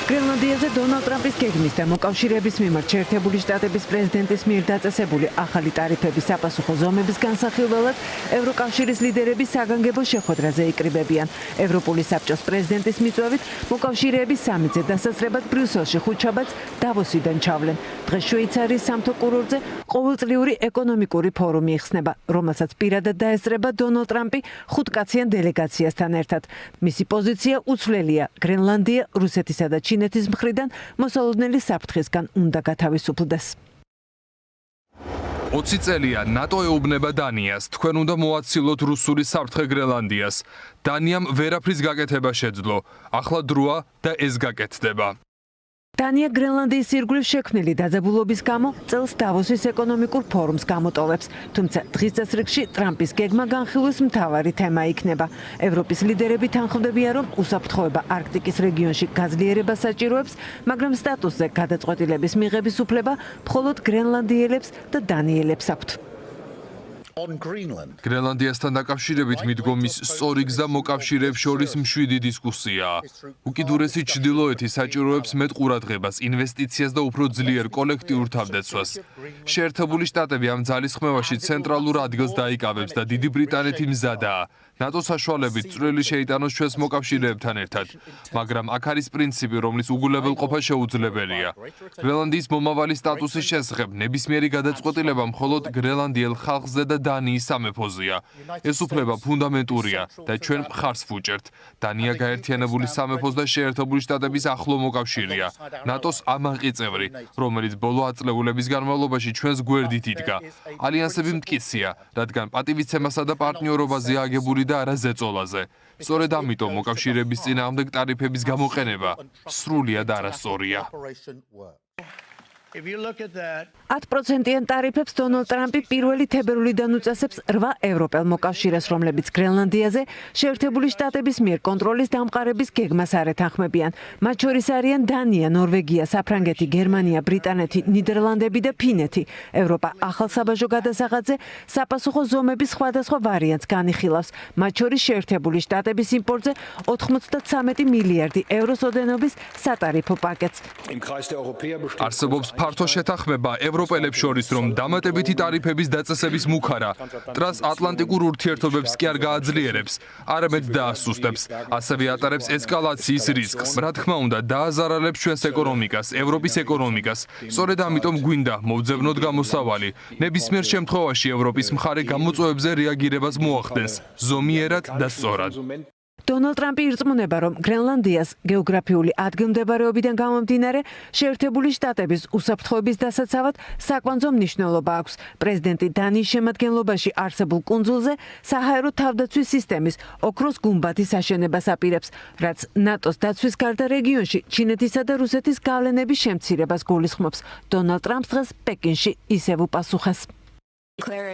გრენლანდიაზე დონალდ ტრამპის გეგმის და მოკავშირეების მიმართ შეერთებული შტატების პრეზიდენტის მიერ დაწესებული ახალი ტარიფების საპასუხო ზომების განსახილველად ევროკავშირის ლიდერები საგანგებო შეხვედრაზე იკრიბებიან. ევროპული საბჭოს პრეზიდენტის მიწვევით მოკავშირეების სამიძე დასასრებად ბრიუსელში ხუთშაბათს დავოსიდან ჩავლენ. დღეს შვეიცარიის სამთო კურორტზე ყოველწლიური ეკონომიკური ფორუმი იხსნება, რომელსაც პირადად დაესწრება დონალდ ტრამპი ხუთკაციან დელეგაციასთან ერთად. მისი პოზიცია უცვლელია. გრენლანდია რუსეთისა და ჩინეთის მხრიდან მოსალოდნელი საფრთხისგან უნდა გათავისუფლდეს. 20 წელია ნატო ეუბნება დანიას, თქვენ უნდა მოაცილოთ რუსული საფრთხე გრენლანდიას. დანიამ ვერაფრის გაკეთება შეძლო. ახლა დროა და ეს გაკეთდება. დანია გრენლანდიის ირგვლივ შექმნილი დაძაბულობის გამო წელს დავოსის ეკონომიკურ ფორუმს გამოტოვებს. თუმცა დღის წესრიგში ტრამპის გეგმა განხილვის მთავარი თემა იქნება. ევროპის ლიდერები თანხმდებიან, რომ უსაფრთხოება არქტიკის რეგიონში გაძლიერებას საჭიროებს, მაგრამ სტატუსზე გადაწყვეტილების მიღების უფლება მხოლოდ გრენლანდიელებს და დანიელებს აქვთ. გრენლანდიასთან დაკავშირებით მიდგომის სწორი გზა მოკავშირეებს შორის მშვიდი დისკუსიაა. უკიდურესი ჩრდილოეთი საჭიროებს მეტ ყურადღებას, ინვესტიციას და უფრო ძლიერ კოლექტიურ თავდაცვას. შეერთებული შტატები ამ ძალისხმევაში ცენტრალურ ადგილს დაიკავებს და დიდი ბრიტანეთი მზადაა. ნატო საშუალებით წვრილი შეიტანოს ჩვენს მოკავშირეებთან ერთად, მაგრამ აქ არის პრინციპი, რომლის უგულებელყოფა შეუძლებელია. გრენლანდიის მომავალი სტატუსის შესახებ ნებისმიერი გადაწყვეტილება მხოლოდ გრენლანდიელ ხალხზე და დანიის სამეფოზეა. ეს უფლება ფუნდამენტურია და ჩვენ მხარს ვუჭერთ. დანია გაერთიანებული სამეფოს და შეერთებული შტატების ახლო მოკავშირეა. ნატოს ამაყი წევრი, რომელიც ბოლო ათწლეულების განმავლობაში ჩვენს გვერდით იდგა. ალიანსები მტკიცეა, რადგან პატივიცემასა და პარტნიორობაზე აგებული და არა ზეწოლაზე. სწორედ ამიტომ მოკავშირეების წინააღმდეგ ტარიფების გამოყენება სრულიად არასწორია. 10%-იან ტარიფებს დონალდ ტრამპი 1 თებერვლიდან უწესებს 8 ევროპელ მოკავშირეს, რომლებიც გრენლანდიაზე შეერთებული შტატების მიერ კონტროლის დამყარების გეგმას არ ეთანხმებიან. მათ შორის არიან დანია, ნორვეგია, საფრანგეთი, გერმანია, ბრიტანეთი, ნიდერლანდები და ფინეთი. ევროპა ახალ საბაჟო გადასახადზე საპასუხო ზომების სხვადასხვა ვარიანტს განიხილავს. მათ შორის შეერთებული შტატების იმპორტზე 93 მილიარდი ევროს ოდენობის სატარიფო პაკეტს. არსებობს ფართო შეთანხმება ევროპელებს შორის, რომ დამატებითი ტარიფების დაწესების მუქარა ტრანსატლანტიკურ ურთიერთობებს კი არ გააძლიერებს, არამედ დაასუსტებს, ასევე ატარებს ესკალაციის რისკს. რა თქმა უნდა, დააზარალებს ჩვენს ეკონომიკას, ევროპის ეკონომიკას. სწორედ ამიტომ გვინდა მოვძებნოთ გამოსავალი. ნებისმიერ შემთხვევაში ევროპის მხარე გამოწვევებზე რეაგირებას მოახდენს, ზომიერად და სწორად. დონალდ ტრამპი ირწმუნება, რომ გრენლანდიას გეოგრაფიული ადგილმდებარეობიდან გამომდინარე შეერთებული შტატების უსაფრთხოების დასაცავად საკვანძო მნიშვნელობა აქვს. პრეზიდენტი დანიის შემადგენლობაში არსებულ კუნძულზე საჰაერო თავდაცვის სისტემის ოქროს გუმბათის აშენებას აპირებს, რაც ნატოს დაცვის გარდა რეგიონში ჩინეთისა და რუსეთის გავლენების შემცირებას გულისხმობს. დონალდ ტრამპს დღეს პეკინში ისევ უპასუხეს.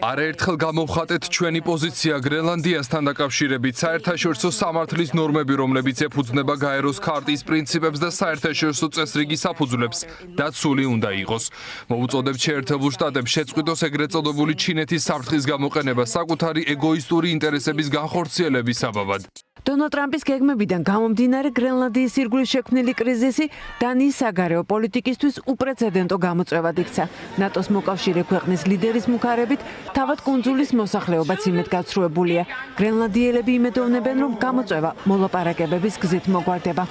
არაერთხელ გამოვხატეთ ჩვენი პოზიცია გრენლანდიასთან დაკავშირებით საერთაშორისო სამართლის ნორმები, რომლებიც ეფუძნება გაეროს ქარტიის პრინციპებს და საერთაშორისო წესრიგის საფუძვლებს, დაცული უნდა იყოს. მოვუწოდებთ შეერთებულ შტატებს შეწყვიტოს ეგრეთ წოდებული ჩინეთის საფრთხის გამოყენება საკუთარი ეგოისტური ინტერესების განხორციელების საბაბად. დონალდ ტრამპის გეგმებიდან გამომდინარე გრენლანდიის ირგვლივ შექმნილი კრიზისი დანიის საგარეო პოლიტიკისთვის უპრეცედენტო გამოწვევად იქცა. ნატოს მოკავშირე ქვეყნის ლიდერის მუქარებით თავად კუნძულის მოსახლეობაც იმედგაცრუებულია. გრენლანდიელები იმედოვნებენ, რომ გამოწვევა მოლაპარაკებების გზით მოგვარდება.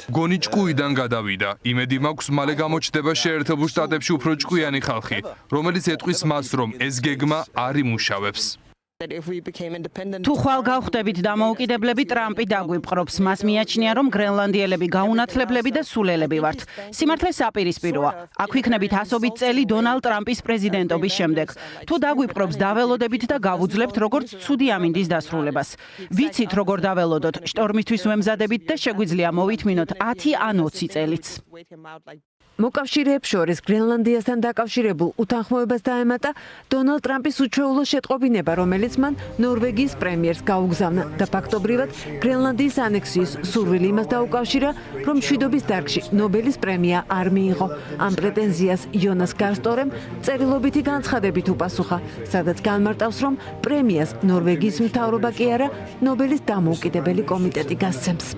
გონი ჭკუიდან გადავიდა. იმედი მაქვს, მალე გამოჩნდება შეერთებულ შტატებში უფრო ჭკვიანი ხალხი, რომელიც ეტყვის მას, რომ ეს გეგმა არ იმუშავებს. თუ ხვალ გავხდებით დამოუკიდებლები, ტრამპი დაგვიპყრობს. მას მიაჩნია, რომ გრენლანდიელები გაუნათლებლები და სულელები ვართ. სიმართლე საპირისპიროა. აქ ვიქნებით ასობით წელი დონალდ ტრამპის პრეზიდენტობის შემდეგ. თუ დაგვიპყრობს, დაველოდებით და გავუძლებთ როგორც ცუდი ამინდის დასრულებას. ვიცით, როგორ დაველოდოთ, შტორმისთვის ვემზადებით და შეგვიძლია მოვითმინოთ 10 ან 20 წელიც. მოკავშირეებს შორის გრენლანდიასთან დაკავშირებულ უთანხმოებას დაემატა დონალდ ტრამპის უჩვეულო შეტყობინება, რომელიც მან ნორვეგიის პრემიერს გაუგზავნა და ფაქტობრივად გრენლანდიის ანექსიის სურვილი იმას დაუკავშირა, რომ მშვიდობის დარგში ნობელის პრემია არ მიიღო. ამ პრეტენზიას იონას გასტორემ წერილობითი განცხადებით უპასუხა, სადაც განმარტავს, რომ პრემიას ნორვეგიის მთავრობა კი არა, ნობელის დამოუკიდებელი კომიტეტი გასცემს.